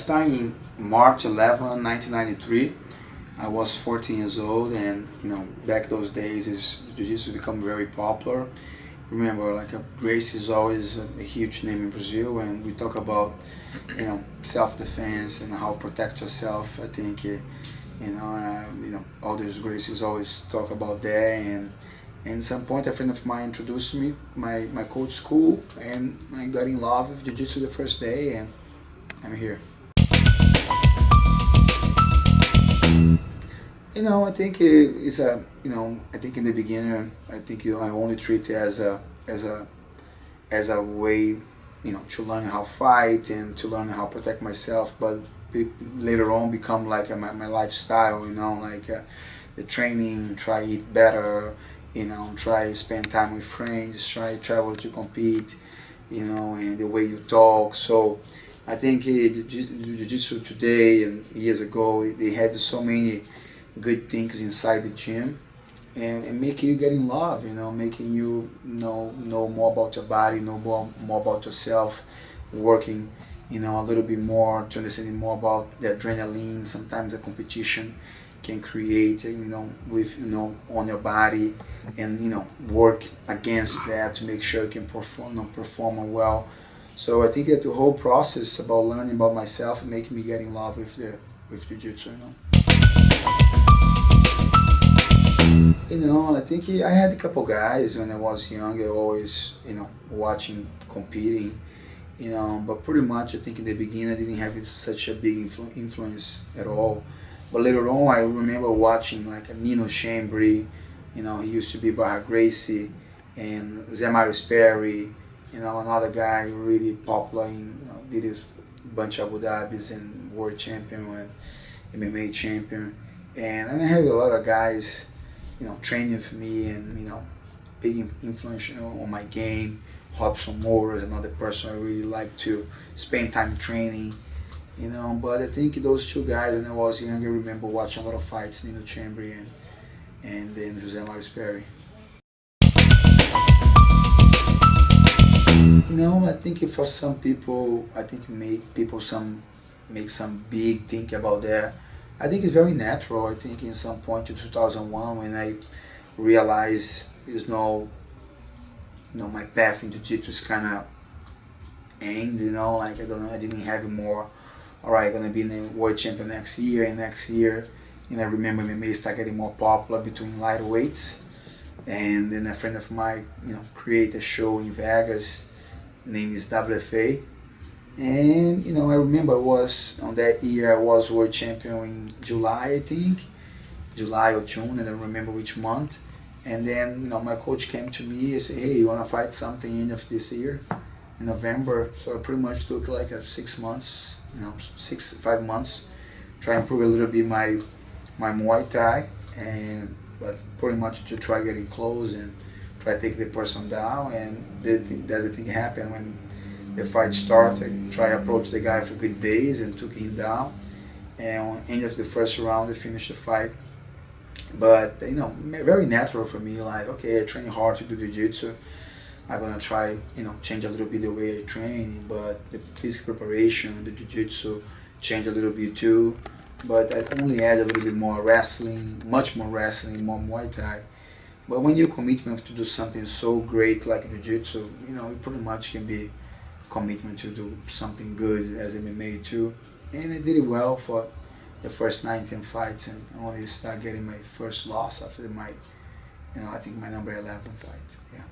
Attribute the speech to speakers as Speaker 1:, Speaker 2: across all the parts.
Speaker 1: started in March 11, 1993. I was 14 years old, and back those days, Jiu-Jitsu become very popular. Remember, like Gracie is always a huge name in Brazil, and we talk about self-defense and how to protect yourself. I think all these Gracies always talk about that, and at some point a friend of mine introduced me my coach school, and I got in love with Jiu-Jitsu the first day, and I'm here. I think it's I think in the beginning, I think I only treat it as a way, to learn how to fight and to learn how to protect myself. But later on, become like my lifestyle. The training, try eat better, try spend time with friends, try travel to compete, and the way you talk. So I think Jiu-Jitsu today and years ago, they had so many good things inside the gym, and making you get in love, making you know more about your body, know more about yourself, working, a little bit more to understand more about the adrenaline. Sometimes the competition can create, with, on your body, and, work against that to make sure you can perform well. So I think that the whole process about learning about myself and making me get in love with Jiu-Jitsu, I think I had a couple guys when I was younger, always, watching, competing, but pretty much I think in the beginning I didn't have such a big influence at all. But later on I remember watching like a Nino Chambry, he used to be Barra Gracie, and Zé Mário Sperry, another guy really popular did a bunch of Abu Dhabis and world champion and MMA champion. And I have a lot of guys, training for me, and big influence on my game. Robson Moore is another person I really like to spend time training. But I think those two guys, when I was younger, I remember watching a lot of fights, Nino Chambry and then José Mário Sperry. I think for some people, I think make some big think about that. I think it's very natural. I think in some point in 2001, when I realized my path into Jiu-Jitsu is kind of end. Like I didn't have more. All right, gonna be the world champion next year. And I remember MMA started getting more popular between lightweights, and then a friend of mine, created a show in Vegas, named is WFA. And I remember on that year I was world champion in July, I think, July or June, and I don't remember which month. And then my coach came to me and said, "Hey, you wanna fight something end of this year, in November?" So I pretty much took like 6 months, 5 months, try and improve a little bit my Muay Thai, but pretty much to try getting close and try to take the person down. And the thing happened when the fight started. I try to approach the guy for good base and took him down. And on the end of the first round, I finished the fight. But very natural for me. Like, okay, I train hard to do Jiu-Jitsu. I'm gonna try, change a little bit the way I train. But the physical preparation, the Jiu-Jitsu, change a little bit too. But I only add a little bit more wrestling, much more wrestling, more Muay Thai. But when your commitment to do something so great like Jiu-Jitsu, it pretty much can be commitment to do something good as MMA too. And I did it well for the first 19 fights, and I only started getting my first loss after my, I think my number 11 fight. Yeah.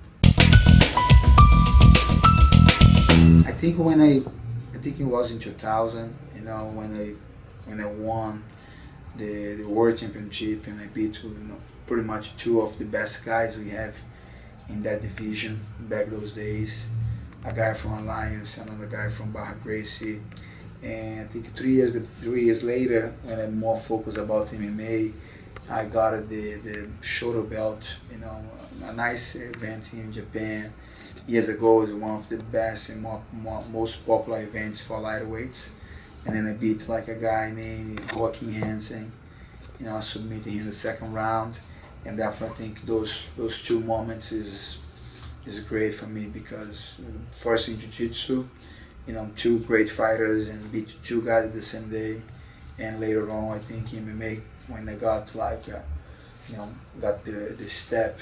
Speaker 1: I think it was in 2000. When I won the world championship, and I beat pretty much two of the best guys we have in that division back those days. A guy from Alliance, another guy from Barra Gracie. And I think 3 years later, when I'm more focused about MMA, I got the shoulder belt, a nice event in Japan. Years ago, it was one of the best and most popular events for lightweights. And then I beat like a guy named Joaquin Hansen. I submitted him in the second round. And definitely I think those two moments is great for me, because first in Jiu-Jitsu, two great fighters and beat two guys the same day. And later on, I think MMA, when I got got the step,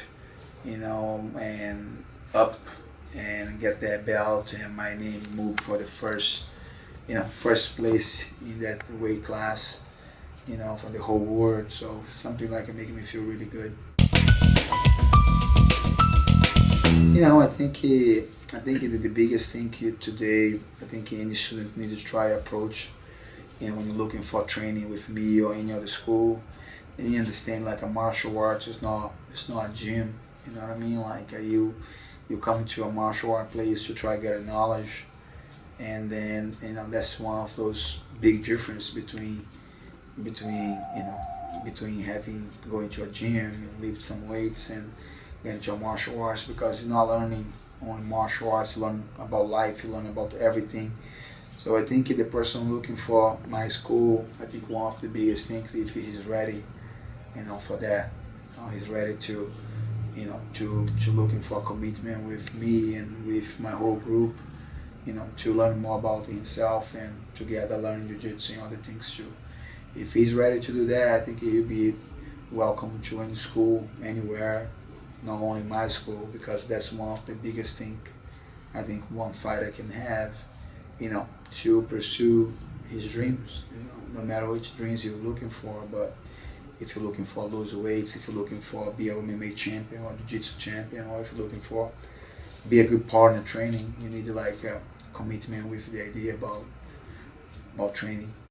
Speaker 1: and up and get that belt, and my name moved for the first place in that weight class, from the whole world. So something like it making me feel really good. I think the biggest thing today, I think any student needs to try approach, when you're looking for training with me or any other school, and you understand like a martial arts is not, it's not a gym. You know what I mean? Like you come to a martial art place to try to get a knowledge, and then that's one of those big difference between having going to a gym and lift some weights and getting to a martial arts, because you're not learning only martial arts, you learn about life, you learn about everything. So I think the person looking for my school, I think one of the biggest things, if he's ready, for that, he's ready to, to looking for a commitment with me and with my whole group, to learn more about himself and together learn Jiu-Jitsu and other things too. If he's ready to do that, I think he'll be welcome to any school, anywhere, not only my school, because that's one of the biggest thing I think one fighter can have, to pursue his dreams, no matter which dreams you're looking for. But if you're looking for lose weights, if you're looking for be a MMA champion or Jiu-Jitsu champion, or if you're looking for be a good partner training, you need like a commitment with the idea about training.